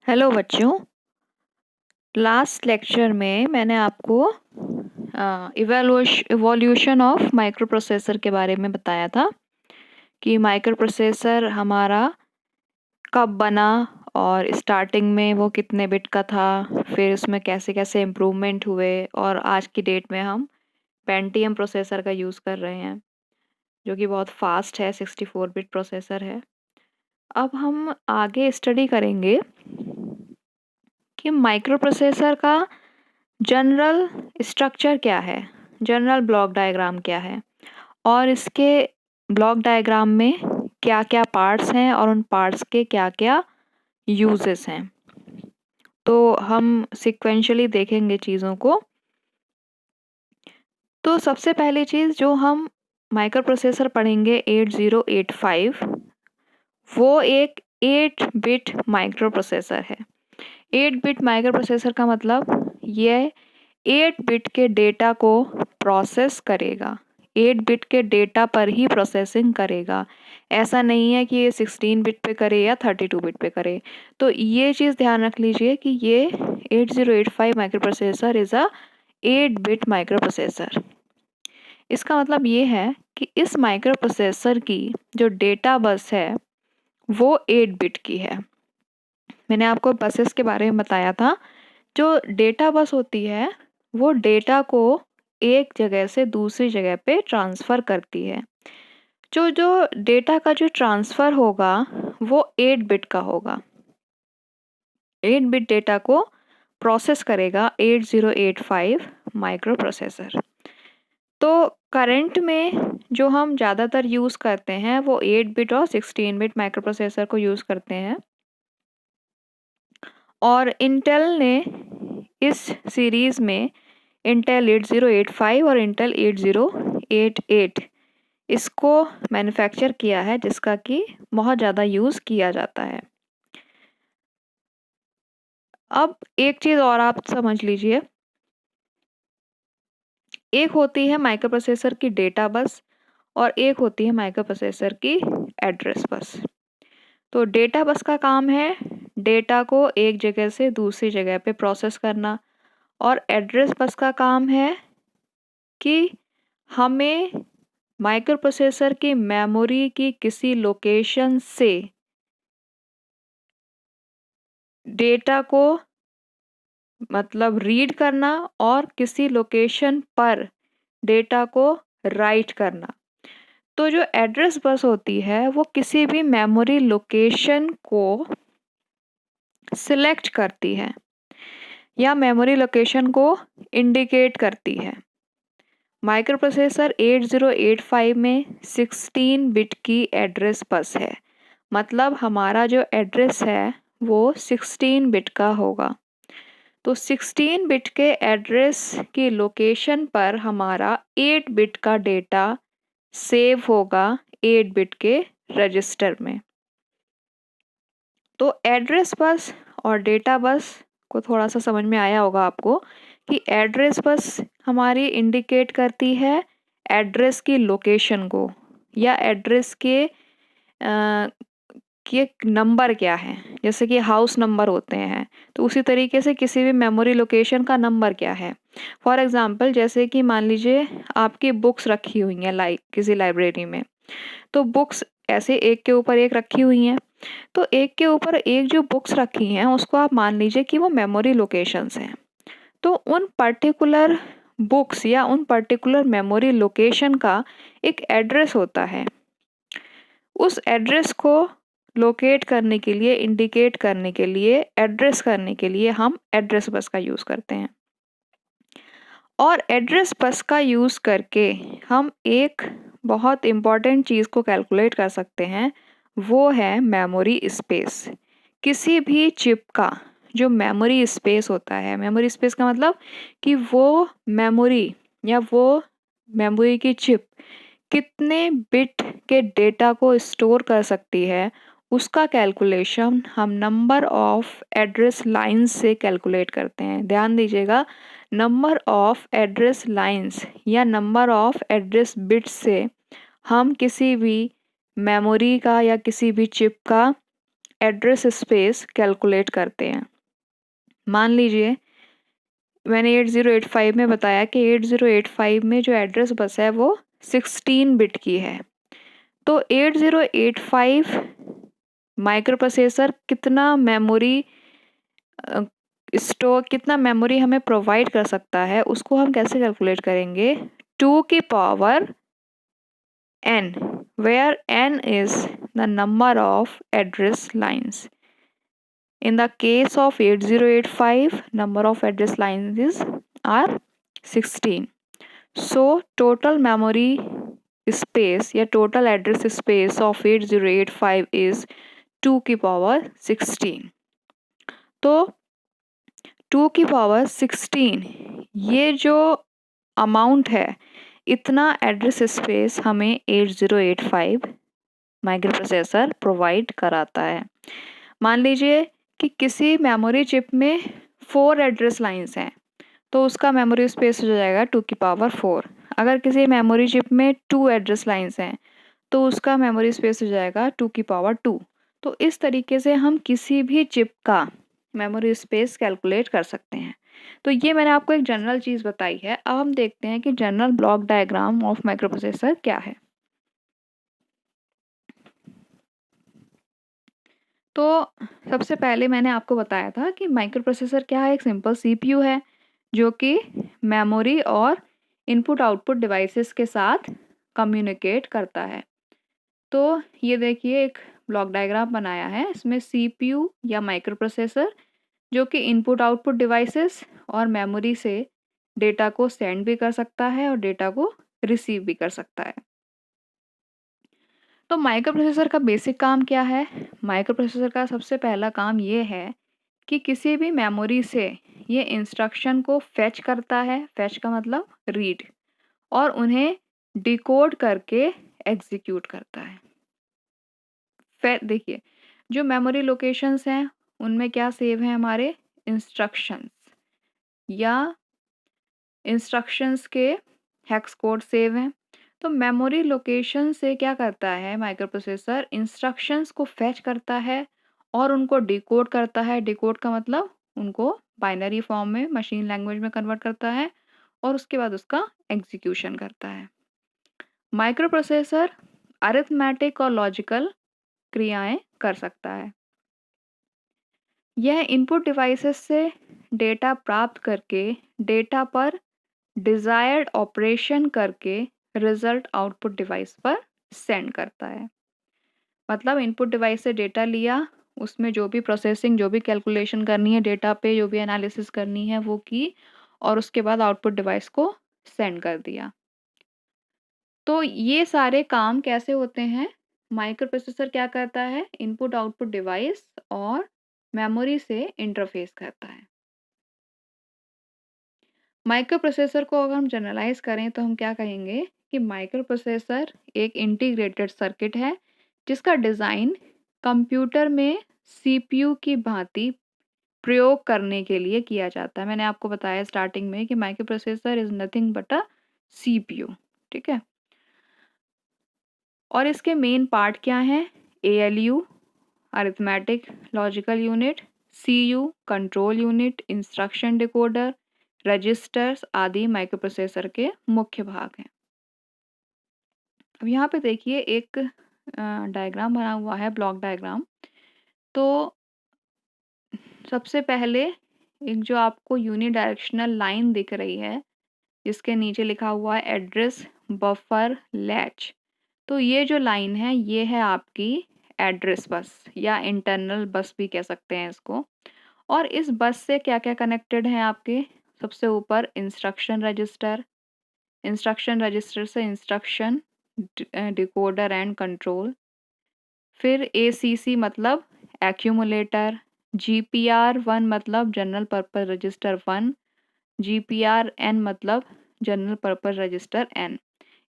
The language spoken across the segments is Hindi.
हेलो बच्चों। लास्ट लेक्चर में मैंने आपको इवोल्यूशन ऑफ माइक्रो प्रोसेसर के बारे में बताया था कि माइक्रो प्रोसेसर हमारा कब बना और स्टार्टिंग में वो कितने बिट का था, फिर उसमें कैसे कैसे इम्प्रूवमेंट हुए और आज की डेट में हम पेंटियम प्रोसेसर का यूज़ कर रहे हैं जो कि बहुत फास्ट है, 64 बिट प्रोसेसर है। अब हम आगे स्टडी करेंगे कि माइक्रो प्रोसेसर का जनरल स्ट्रक्चर क्या है, जनरल ब्लॉक डायग्राम क्या है और इसके ब्लॉक डायग्राम में क्या क्या पार्ट्स हैं और उन पार्ट्स के क्या क्या यूजेस हैं। तो हम सिक्वेंशली देखेंगे चीज़ों को। तो सबसे पहली चीज़ जो हम माइक्रो प्रोसेसर पढ़ेंगे 8085, वो एक 8 बिट माइक्रो प्रोसेसर है। 8 बिट माइक्रो प्रोसेसर का मतलब ये 8 बिट के डेटा को प्रोसेस करेगा, 8 बिट के डेटा पर ही प्रोसेसिंग करेगा। ऐसा नहीं है कि ये 16 बिट पे करे या 32 बिट पे करे। तो ये चीज़ ध्यान रख लीजिए कि ये 8085 micro processor is a 8 bit micro processor. इसका मतलब ये है कि इस माइक्रो प्रोसेसर की जो डेटा बस है वो 8 बिट की है। मैंने आपको बसेस के बारे में बताया था। जो डेटा बस होती है वो डेटा को एक जगह से दूसरी जगह पे ट्रांसफ़र करती है। जो जो डेटा का जो ट्रांसफ़र होगा वो 8 बिट का होगा। 8 बिट डेटा को प्रोसेस करेगा 8085 माइक्रो प्रोसेसर। तो करंट में जो हम ज़्यादातर यूज़ करते हैं वो 8 बिट और 16 बिट माइक्रो प्रोसेसर को यूज़ करते हैं। और इंटेल ने इस सीरीज़ में इंटेल 8085 और इंटेल 8088 इसको मैन्युफैक्चर किया है, जिसका कि बहुत ज़्यादा यूज़ किया जाता है। अब एक चीज़ और आप समझ लीजिए, एक होती है माइक्रो प्रोसेसर की डेटा बस और एक होती है माइक्रो प्रोसेसर की एड्रेस बस। तो डेटा बस का काम है डेटा को एक जगह से दूसरी जगह पे प्रोसेस करना और एड्रेस बस का काम है कि हमें माइक्रो प्रोसेसर की मेमोरी की किसी लोकेशन से डेटा को मतलब रीड करना और किसी लोकेशन पर डेटा को राइट करना। तो जो एड्रेस बस होती है वो किसी भी मेमोरी लोकेशन को सिलेक्ट करती है या मेमोरी लोकेशन को इंडिकेट करती है। माइक्रो प्रोसेसर 8085 में 16 बिट की एड्रेस बस है, मतलब हमारा जो एड्रेस है वो 16 बिट का होगा। तो 16 बिट के एड्रेस की लोकेशन पर हमारा 8 बिट का डेटा सेव होगा 8 बिट के रजिस्टर में। तो एड्रेस बस और डेटा बस को थोड़ा सा समझ में आया होगा आपको कि एड्रेस बस हमारी इंडिकेट करती है एड्रेस की लोकेशन को या एड्रेस के नंबर क्या है, जैसे कि हाउस नंबर होते हैं तो उसी तरीके से किसी भी मेमोरी लोकेशन का नंबर क्या है। फॉर एग्ज़ाम्पल जैसे कि मान लीजिए आपकी बुक्स रखी हुई हैं किसी लाइब्रेरी में, तो बुक्स ऐसे एक के ऊपर एक रखी हुई हैं। तो एक के ऊपर एक जो बुक्स रखी हैं उसको आप मान लीजिए कि वो मेमोरी लोकेशंस हैं। तो उन पर्टिकुलर बुक्स या उन पर्टिकुलर मेमोरी लोकेशन का एक एड्रेस होता है। उस एड्रेस को लोकेट करने के लिए, इंडिकेट करने के लिए, एड्रेस करने के लिए हम एड्रेस बस का यूज़ करते हैं। और एड्रेस बस का यूज़ करके हम एक बहुत इम्पॉर्टेंट चीज़ को कैलकुलेट कर सकते हैं, वो है मेमोरी स्पेस। किसी भी चिप का जो मेमोरी स्पेस होता है, मेमोरी स्पेस का मतलब कि वो मेमोरी या वो मेमोरी की चिप कितने बिट के डेटा को स्टोर कर सकती है, उसका कैलकुलेशन हम नंबर ऑफ एड्रेस लाइंस से कैलकुलेट करते हैं। ध्यान दीजिएगा, नंबर ऑफ एड्रेस लाइंस या नंबर ऑफ एड्रेस बिट्स से हम किसी भी मेमोरी का या किसी भी चिप का एड्रेस स्पेस कैलकुलेट करते हैं। मान लीजिए मैंने 8085 में बताया कि 8085 में जो एड्रेस बस है वो 16 बिट की है। तो 8085 माइक्रो प्रोसेसर कितना मेमोरी कितना मेमोरी हमें प्रोवाइड कर सकता है, उसको हम कैसे कैलकुलेट करेंगे? 2 की power n, where n is the number of address lines. In the case of 8085, number of address lines are 16. So total memory space या total address space of 8085 is 2 की पावर 16. तो 2 की पावर 16 ये जो अमाउंट है, इतना एड्रेस स्पेस हमें 8085 माइक्रो प्रोसेसर प्रोवाइड कराता है। मान लीजिए कि किसी मेमोरी चिप में 4 एड्रेस लाइंस हैं, तो उसका मेमोरी स्पेस हो जाएगा 2 की पावर 4। अगर किसी मेमोरी चिप में 2 एड्रेस लाइंस हैं, तो उसका मेमोरी स्पेस हो जाएगा 2 की पावर 2। तो इस तरीके से हम किसी भी चिप का मेमोरी स्पेस कैलकुलेट कर सकते हैं। तो ये मैंने आपको एक जनरल चीज़ बताई है। अब हम देखते हैं कि general block diagram of micro processor क्या है। तो सबसे पहले मैंने आपको बताया था कि माइक्रो प्रोसेसर क्या है, एक सिंपल सीपीयू है जो कि मेमोरी और इनपुट आउटपुट डिवाइसेस के साथ कम्युनिकेट करता है। तो ये देखिए एक ब्लॉक डायग्राम बनाया है, इसमें सीपीयू या माइक्रो प्रोसेसर जो कि इनपुट आउटपुट डिवाइसेस और मेमोरी से डेटा को सेंड भी कर सकता है और डेटा को रिसीव भी कर सकता है। तो माइक्रो प्रोसेसर का बेसिक काम क्या है? माइक्रो प्रोसेसर का सबसे पहला काम ये है कि किसी भी मेमोरी से ये इंस्ट्रक्शन को फेच करता है, फेच का मतलब रीड, और उन्हें डिकोड करके एग्जीक्यूट करता है। देखिए जो मेमोरी लोकेशंस हैं उनमें क्या सेव है, हमारे इंस्ट्रक्शंस या इंस्ट्रक्शंस के हेक्स कोड सेव हैं। तो मेमोरी लोकेशन से क्या करता है माइक्रो प्रोसेसर, इंस्ट्रक्शंस को फेच करता है और उनको डिकोड करता है। डिकोड का मतलब उनको बाइनरी फॉर्म में मशीन लैंग्वेज में कन्वर्ट करता है और उसके बाद उसका एग्जीक्यूशन करता है। माइक्रो प्रोसेसर अरिथमेटिक और लॉजिकल क्रियाएं कर सकता है। यह इनपुट डिवाइसेस से डेटा प्राप्त करके डेटा पर डिजायर्ड ऑपरेशन करके रिजल्ट आउटपुट डिवाइस पर सेंड करता है। मतलब इनपुट डिवाइस से डेटा लिया, उसमें जो भी प्रोसेसिंग, जो भी कैलकुलेशन करनी है डेटा पे, जो भी एनालिसिस करनी है वो की, और उसके बाद आउटपुट डिवाइस को सेंड कर दिया। तो ये सारे काम कैसे होते हैं? माइक्रो प्रोसेसर क्या करता है, इनपुट आउटपुट डिवाइस और मेमोरी से इंटरफेस करता है। माइक्रो प्रोसेसर को अगर हम जनरलाइज करें तो हम क्या कहेंगे कि माइक्रो प्रोसेसर एक इंटीग्रेटेड सर्किट है जिसका डिज़ाइन कंप्यूटर में सीपीयू की भांति प्रयोग करने के लिए किया जाता है। मैंने आपको बताया स्टार्टिंग में कि micro processor is nothing but a CPU, ठीक है। और इसके मेन पार्ट क्या हैं? ALU arithmetic logical unit, CU control unit, instruction decoder, registers आदि माइक्रो प्रोसेसर के मुख्य भाग हैं। अब यहाँ पे देखिए एक डायग्राम बना हुआ है, ब्लॉक डायग्राम। तो सबसे पहले एक जो आपको यूनिडायरेक्शनल लाइन दिख रही है जिसके नीचे लिखा हुआ है एड्रेस बफर लैच, तो ये जो लाइन है ये है आपकी एड्रेस बस या इंटरनल बस भी कह सकते हैं इसको। और इस बस से क्या क्या कनेक्टेड है आपके? सबसे ऊपर इंस्ट्रक्शन रजिस्टर, इंस्ट्रक्शन रजिस्टर से इंस्ट्रक्शन डिकोडर एंड कंट्रोल, फिर एसीसी मतलब एक्यूमुलेटर, GPR1 मतलब जनरल पर्पस रजिस्टर 1, GPRN मतलब जनरल पर्पस रजिस्टर N।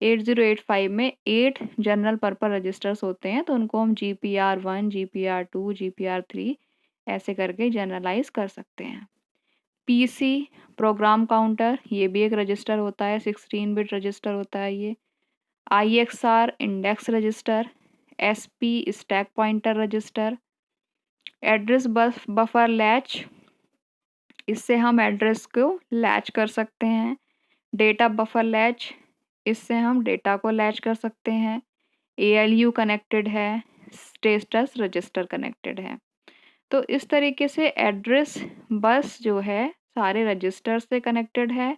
8085 में 8 जनरल पर्पस रजिस्टर्स होते हैं, तो उनको हम GPR1, GPR2, GPR3 ऐसे करके जनरलाइज कर सकते हैं। पीसी प्रोग्राम काउंटर, ये भी एक रजिस्टर होता है, 16 बिट रजिस्टर होता है ये। IXR index register, SP stack pointer register, address buffer latch, इससे हम एड्रेस को लैच कर सकते हैं। डेटा बफर लैच, इससे हम डेटा को लैच कर सकते हैं। ALU कनेक्टेड है, स्टेटस रजिस्टर कनेक्टेड है। तो इस तरीके से एड्रेस बस जो है सारे रजिस्टर से कनेक्टेड है,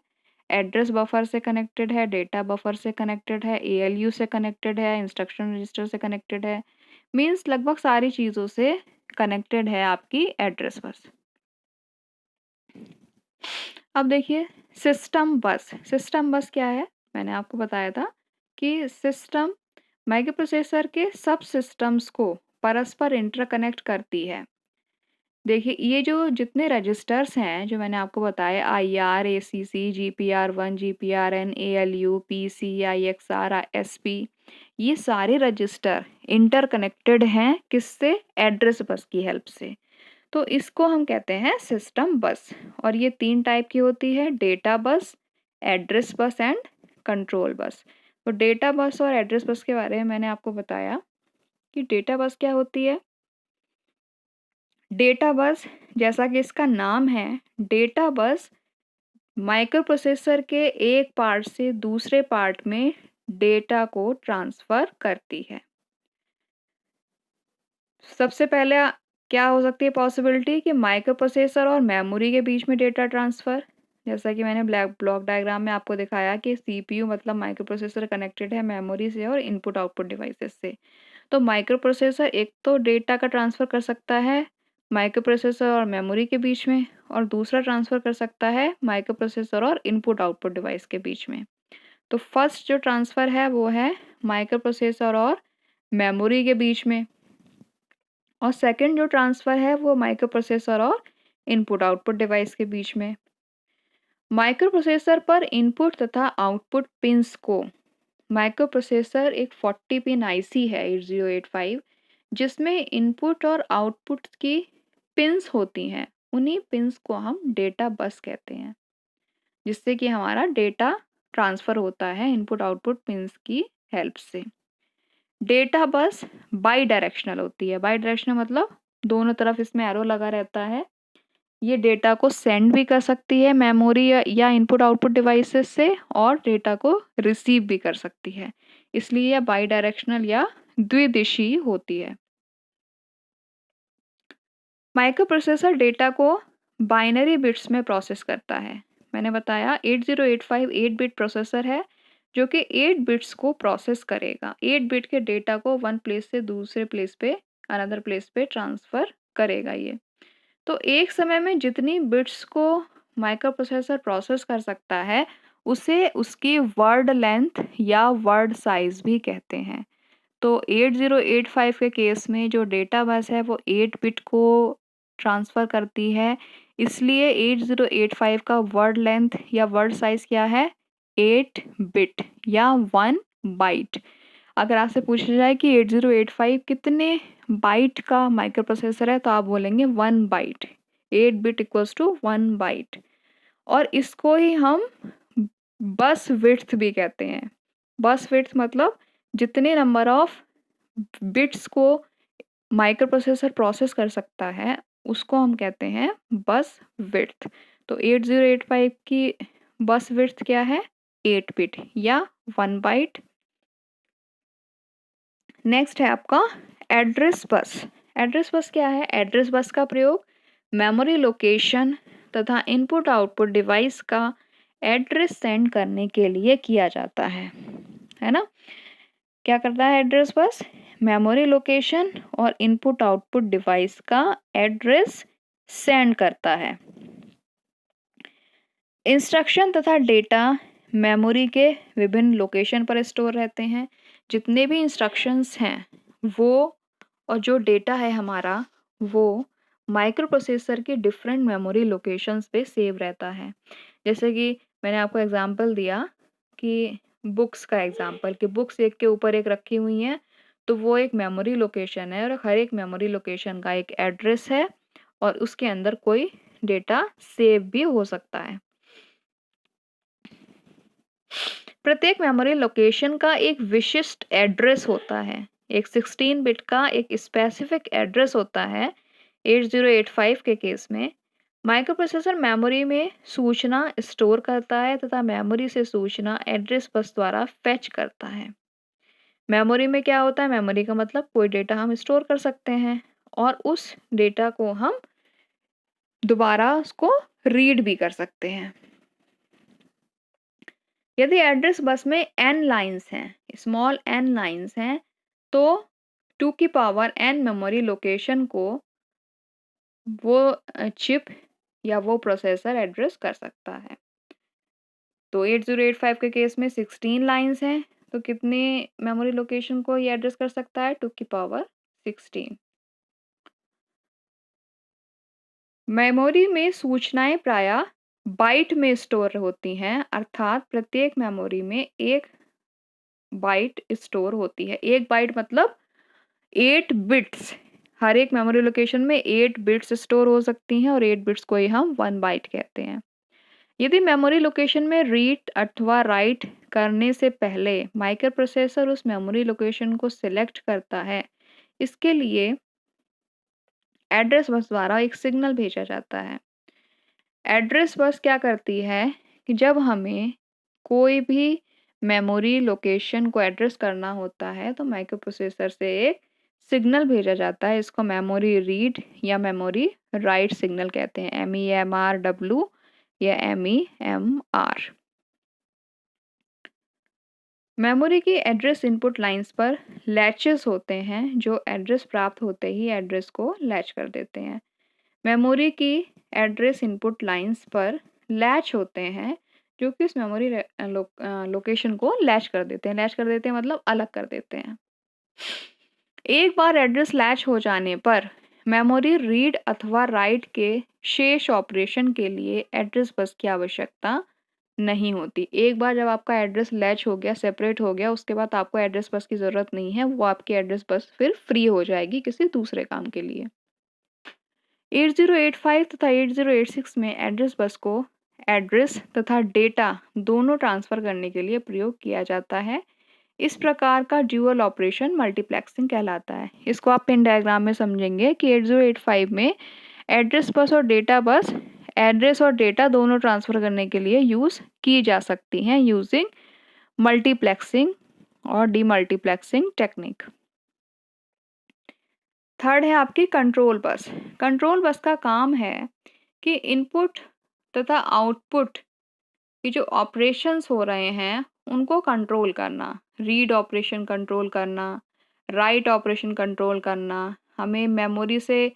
एड्रेस बफर से कनेक्टेड है, डेटा बफर से कनेक्टेड है, ALU से कनेक्टेड है, इंस्ट्रक्शन रजिस्टर से कनेक्टेड है। मीन्स लगभग सारी चीज़ों से कनेक्टेड है आपकी एड्रेस बस। अब देखिए सिस्टम बस। सिस्टम बस क्या है? मैंने आपको बताया था कि सिस्टम माइक्रोप्रोसेसर के सब सिस्टम्स को परस्पर इंटरकनेक्ट करती है। देखिए ये जो जितने रजिस्टर्स हैं जो मैंने आपको बताया, IR, ACC, GPR1, GPRN, ALU, PC, IXR, SP, ये सारे रजिस्टर इंटरकनेक्टेड हैं किससे? एड्रेस बस की हेल्प से। तो इसको हम कहते हैं सिस्टम बस। और ये 3 टाइप की होती है, data bus, address bus and control bus. तो डेटा बस और एड्रेस बस के बारे में मैंने आपको बताया कि डेटा बस क्या होती है। डेटा बस, जैसा कि इसका नाम है, डेटा बस माइक्रोप्रोसेसर के एक पार्ट से दूसरे पार्ट में डेटा को ट्रांसफ़र करती है। सबसे पहले क्या हो सकती है पॉसिबिलिटी कि माइक्रोप्रोसेसर और मेमोरी के बीच में डेटा ट्रांसफ़र। जैसा कि मैंने ब्लॉक डायग्राम में आपको दिखाया कि CPU मतलब माइक्रोप्रोसेसर कनेक्टेड है मेमोरी से और इनपुट आउटपुट डिवाइसेस से। तो माइक्रोप्रोसेसर एक तो डेटा का ट्रांसफ़र कर सकता है माइक्रोप्रोसेसर और मेमोरी के बीच में, और दूसरा ट्रांसफ़र कर सकता है माइक्रोप्रोसेसर और इनपुट आउटपुट डिवाइस के बीच में। तो फर्स्ट जो ट्रांसफ़र है वो है माइक्रोप्रोसेसर और मेमोरी के बीच में, और सेकंड जो ट्रांसफ़र है वो माइक्रोप्रोसेसर और इनपुट आउटपुट डिवाइस के बीच में। माइक्रोप्रोसेसर पर इनपुट तथा आउटपुट पिंस को, माइक्रोप्रोसेसर एक 40 पिन IC है 8085, जिसमें इनपुट और आउटपुट की पिंस होती हैं। उन्हीं पिंस को हम डेटा बस कहते हैं, जिससे कि हमारा डेटा ट्रांसफ़र होता है इनपुट आउटपुट पिंस की हेल्प से। डेटा बस बाई डायरेक्शनल होती है। बाई डायरेक्शनल मतलब दोनों तरफ इसमें एरो लगा रहता है। ये डेटा को सेंड भी कर सकती है मेमोरी या इनपुट आउटपुट डिवाइसेस से, और डेटा को रिसीव भी कर सकती है। इसलिए यह बाई डायरेक्शनल या द्विदिशीय होती है। माइक्रोप्रोसेसर डेटा को बाइनरी बिट्स में प्रोसेस करता है। मैंने बताया 8085 8 बिट प्रोसेसर है जो कि 8 बिट्स को प्रोसेस करेगा। 8 बिट के डेटा को वन प्लेस से दूसरे प्लेस पे, अनदर प्लेस पे ट्रांसफ़र करेगा ये। तो एक समय में जितनी बिट्स को माइक्रोप्रोसेसर प्रोसेस कर सकता है उसे उसकी वर्ड लेंथ या वर्ड साइज भी कहते हैं। तो 8085 के केस में जो डेटा बस है वो 8 बिट को ट्रांसफ़र करती है, इसलिए 8085 का वर्ड लेंथ या वर्ड साइज क्या है? 8 बिट या 1 बाइट। अगर आपसे पूछा जाए कि 8085 कितने बाइट का माइक्रोप्रोसेसर है तो आप बोलेंगे 1 byte. 8 bit equals to 1 byte. और इसको ही हम बस विड्थ भी कहते हैं। बस विड्थ मतलब जितने नंबर ऑफ बिट्स को माइक्रोप्रोसेसर प्रोसेस कर सकता है उसको हम कहते हैं बस विड्थ। तो 8085 की बस विड्थ क्या है? 8 बिट या 1 बाइट। नेक्स्ट है आपका एड्रेस बस। एड्रेस बस क्या है? एड्रेस बस का प्रयोग मेमोरी लोकेशन तथा इनपुट आउटपुट डिवाइस का एड्रेस सेंड करने के लिए किया जाता है ना? क्या करता है एड्रेस बस? मेमोरी लोकेशन और इनपुट आउटपुट डिवाइस का एड्रेस सेंड करता है। इंस्ट्रक्शन तथा डेटा मेमोरी के विभिन्न लोकेशन पर स्टोर रहते हैं। जितने भी इंस्ट्रक्शंस हैं वो, और जो डेटा है हमारा, वो माइक्रोप्रोसेसर के डिफरेंट मेमोरी लोकेशंस पे सेव रहता है। जैसे कि मैंने आपको एग्जांपल दिया कि बुक्स का एग्जांपल, कि बुक्स एक के ऊपर एक रखी हुई हैं, तो वो एक मेमोरी लोकेशन है और हर एक मेमोरी लोकेशन का एक एड्रेस है और उसके अंदर कोई डेटा सेव भी हो सकता है। प्रत्येक मेमोरी लोकेशन का एक विशिष्ट एड्रेस होता है। एक 16 बिट का एक स्पेसिफिक एड्रेस होता है 8085 के केस में माइक्रो प्रोसेसर मेमोरी में सूचना स्टोर करता है तथा मेमोरी से सूचना एड्रेस बस द्वारा फेच करता है। मेमोरी में क्या होता है? मेमोरी का मतलब कोई डेटा हम स्टोर कर सकते हैं और उस डेटा को हम दोबारा उसको रीड भी कर सकते हैं। यदि एड्रेस बस में n लाइंस हैं, स्मॉल n लाइंस हैं, तो 2 की पावर n मेमोरी लोकेशन को वो चिप या वो प्रोसेसर एड्रेस कर सकता है। तो 8085 के केस में 16 लाइंस हैं, तो कितने मेमोरी लोकेशन को ये एड्रेस कर सकता है? 2 की पावर 16। मेमोरी में सूचनाएं प्रायः बाइट में स्टोर होती हैं, अर्थात प्रत्येक मेमोरी में 1 बाइट स्टोर होती है। 1 बाइट मतलब 8 बिट्स। हर एक मेमोरी लोकेशन में 8 बिट्स स्टोर हो सकती हैं और 8 बिट्स को ही हम 1 बाइट कहते हैं। यदि मेमोरी लोकेशन में रीड अथवा राइट करने से पहले माइक्रो प्रोसेसर उस मेमोरी लोकेशन को सिलेक्ट करता है, इसके लिए एड्रेस बस द्वारा एक सिग्नल भेजा जाता है। एड्रेस बस क्या करती है कि जब हमें कोई भी मेमोरी लोकेशन को एड्रेस करना होता है तो माइक्रो प्रोसेसर से एक सिग्नल भेजा जाता है। इसको मेमोरी रीड या मेमोरी राइट सिग्नल कहते हैं, MEMRW या MEMR। मेमोरी की एड्रेस इनपुट लाइंस पर लैचेस होते हैं जो एड्रेस प्राप्त होते ही एड्रेस को लैच कर देते हैं। मेमोरी की एड्रेस इनपुट लाइंस पर लैच होते हैं जो कि उस मेमोरी लोकेशन को लैच कर देते हैं। लैच कर देते हैं मतलब अलग कर देते हैं। एक बार एड्रेस लैच हो जाने पर मेमोरी रीड अथवा राइट के शेष ऑपरेशन के लिए एड्रेस बस की आवश्यकता नहीं होती। एक बार जब आपका एड्रेस लैच हो गया, सेपरेट हो गया, उसके बाद आपको एड्रेस बस की ज़रूरत नहीं है, वो आपकी एड्रेस बस फिर फ्री हो जाएगी किसी दूसरे काम के लिए। 8085 तथा 8086 में एड्रेस बस को एड्रेस तथा डेटा दोनों ट्रांसफ़र करने के लिए प्रयोग किया जाता है। इस प्रकार का ड्यूअल ऑपरेशन मल्टीप्लेक्सिंग कहलाता है। इसको आप पिन डायग्राम में समझेंगे कि 8085 में एड्रेस बस और डेटा बस एड्रेस और डेटा दोनों ट्रांसफ़र करने के लिए यूज़ की जा सकती हैं यूजिंग मल्टीप्लेक्सिंग और डीमल्टीप्लेक्सिंग टेक्निक। थर्ड है आपकी कंट्रोल बस। कंट्रोल बस का काम है कि इनपुट तथा आउटपुट की जो ऑपरेशंस हो रहे हैं उनको कंट्रोल करना। रीड ऑपरेशन कंट्रोल करना, राइट ऑपरेशन कंट्रोल करना, हमें मेमोरी से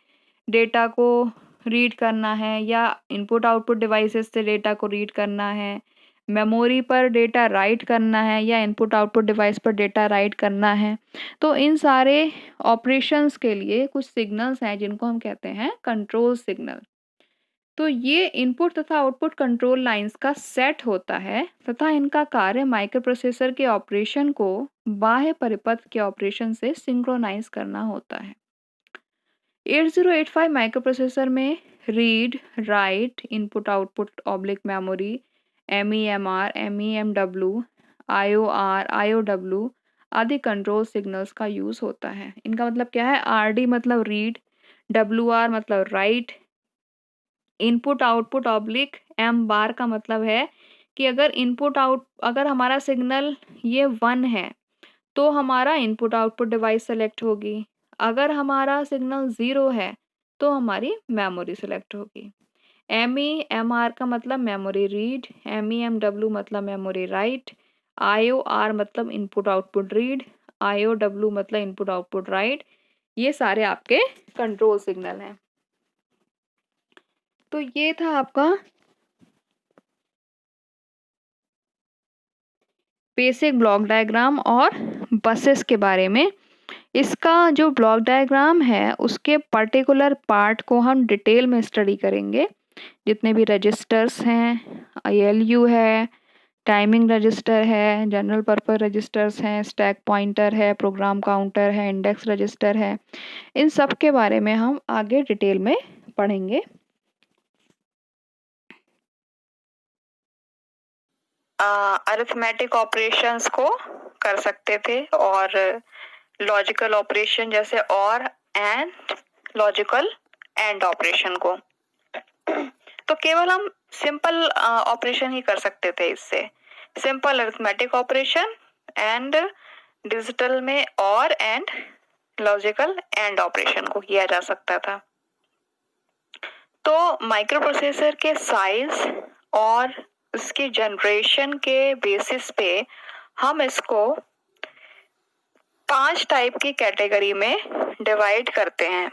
डेटा को रीड करना है या इनपुट आउटपुट डिवाइसेस से डेटा को रीड करना है, मेमोरी पर डेटा राइट करना है या इनपुट आउटपुट डिवाइस पर डेटा राइट करना है। तो इन सारे ऑपरेशंस के लिए कुछ सिग्नल्स हैं जिनको हम कहते हैं कंट्रोल सिग्नल। तो ये इनपुट तथा आउटपुट कंट्रोल लाइंस का सेट होता है तथा इनका कार्य माइक्रो प्रोसेसर के ऑपरेशन को बाह्य परिपथ के ऑपरेशन से सिंक्रोनाइज करना होता है। 8085 माइक्रो प्रोसेसर में read, right, input output oblique memory, MEMR, MEMW, IOR, IOW आदि कंट्रोल सिग्नल्स का यूज़ होता है। इनका मतलब क्या है? RD मतलब रीड, WR मतलब right, input output oblique M बार का मतलब है कि अगर हमारा सिग्नल ये 1 है तो हमारा इनपुट आउटपुट डिवाइस सेलेक्ट होगी। अगर हमारा सिग्नल 0 है तो हमारी मेमोरी सेलेक्ट होगी। MEMR का मतलब मेमोरी रीड, MEMW मतलब मेमोरी राइट, IOR मतलब इनपुट आउटपुट रीड, IOW मतलब इनपुट आउटपुट राइट। ये सारे आपके कंट्रोल सिग्नल हैं। तो ये था आपका बेसिक ब्लॉक डायग्राम और बसेस के बारे में। इसका जो ब्लॉक डायग्राम है उसके पर्टिकुलर पार्ट को हम डिटेल में स्टडी करेंगे। जितने भी रजिस्टर्स हैं, ILU है, टाइमिंग रजिस्टर है, जनरल पर्पस रजिस्टर्स हैं, स्टैक पॉइंटर है, प्रोग्राम काउंटर है, इंडेक्स रजिस्टर है, इन सब के बारे में हम आगे डिटेल में पढ़ेंगे। अरिथमेटिक ऑपरेशंस को कर सकते थे और लॉजिकल ऑपरेशन जैसे और एंड लॉजिकल एंड ऑपरेशन को। तो केवल हम सिंपल ऑपरेशन ही कर सकते थे इससे, simple arithmetic operation and digital में और एंड लॉजिकल एंड ऑपरेशन को किया जा सकता था। तो माइक्रो प्रोसेसर के साइज और उसके जनरेशन के बेसिस पे हम इसको 5 टाइप की कैटेगरी में डिवाइड करते हैं।